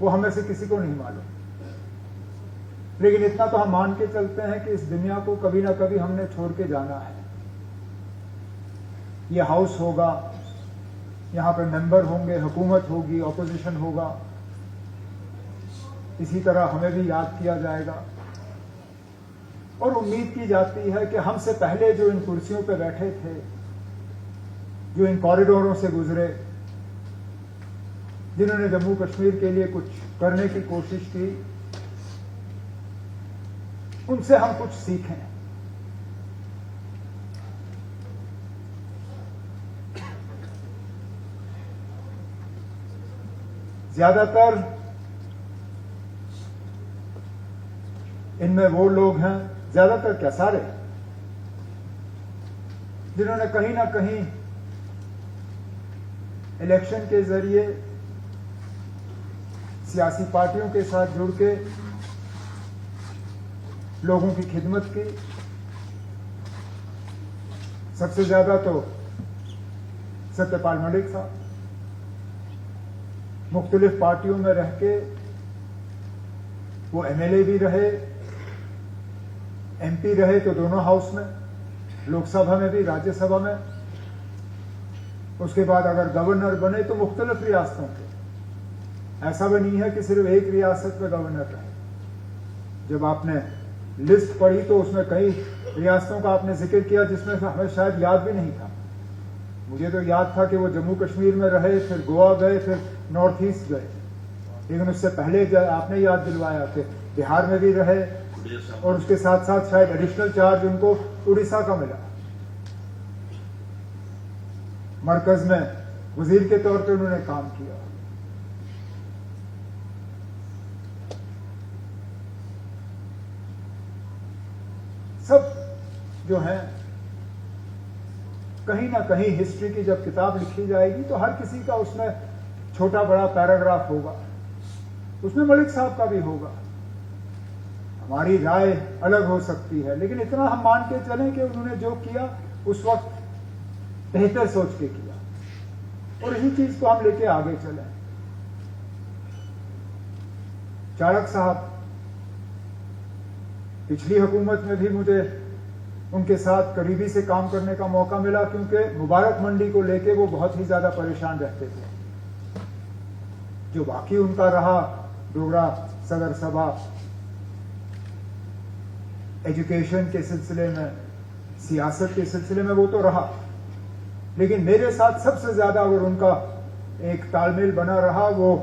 वो हमें से किसी को नहीं मालूम, लेकिन इतना तो हम मान के चलते हैं कि इस दुनिया को कभी ना कभी हमने छोड़ के जाना है। ये हाउस होगा, यहाँ पे मेंबर होंगे, हुकूमत होगी, ऑपोजिशन होगा, इसी तरह हमें भी याद किया जाएगा। और उम्मीद की जाती है कि हमसे पहले जो इन कुर्सियों पे बैठे थे, जो इन कॉरिडोरों से गुजरे, जिन्होंने जम्मू कश्मीर के लिए कुछ करने की कोशिश की, उनसे हम कुछ सीखें। ज्यादातर इनमें वो लोग हैं, ज्यादातर क्या सारे, जिन्होंने कहीं ना कहीं इलेक्शन के जरिए सियासी पार्टियों के साथ जुड़ के लोगों की खिदमत की। सबसे ज्यादा तो सत्यपाल मलिक साहब मुख्तलिफ पार्टियों में रह के वो एमएलए भी रहे, एमपी रहे तो दोनों हाउस में, लोकसभा में भी, राज्यसभा में। उसके बाद अगर गवर्नर बने तो मुख्तलिफ रियासतों के, ऐसा भी नहीं है कि सिर्फ एक रियासत में गवर्नर रहे। जब आपने लिस्ट पढ़ी तो उसमें कई रियासतों का आपने जिक्र किया जिसमें हमें शायद याद भी नहीं था। मुझे तो याद था कि वो जम्मू कश्मीर में रहे, फिर गोवा गए, फिर नॉर्थ ईस्ट गए, लेकिन उससे पहले आपने याद दिलवाया कि बिहार में भी रहे, और उसके साथ साथ शायद एडिशनल चार्ज उनको उड़ीसा का मिला। मरकज में वजीर के तौर पे उन्होंने काम किया। सब जो है कहीं ना कहीं हिस्ट्री की जब किताब लिखी जाएगी तो हर किसी का उसमें छोटा बड़ा पैराग्राफ होगा, उसमें मलिक साहब का भी होगा। हमारी राय अलग हो सकती है, लेकिन इतना हम मान के चलें कि उन्होंने जो किया उस वक्त बेहतर सोच के किया, और इसी चीज को हम लेके आगे चलें। चाणक्य साहब, पिछली हुकूमत में भी मुझे उनके साथ करीबी से काम करने का मौका मिला, क्योंकि मुबारक मंडी को लेके वो बहुत ही ज्यादा परेशान रहते थे। जो बाकी उनका रहा, डोगरा सदर सभा, एजुकेशन के सिलसिले में, सियासत के सिलसिले में, वो तो रहा, लेकिन मेरे साथ सबसे ज्यादा अगर उनका एक तालमेल बना रहा वो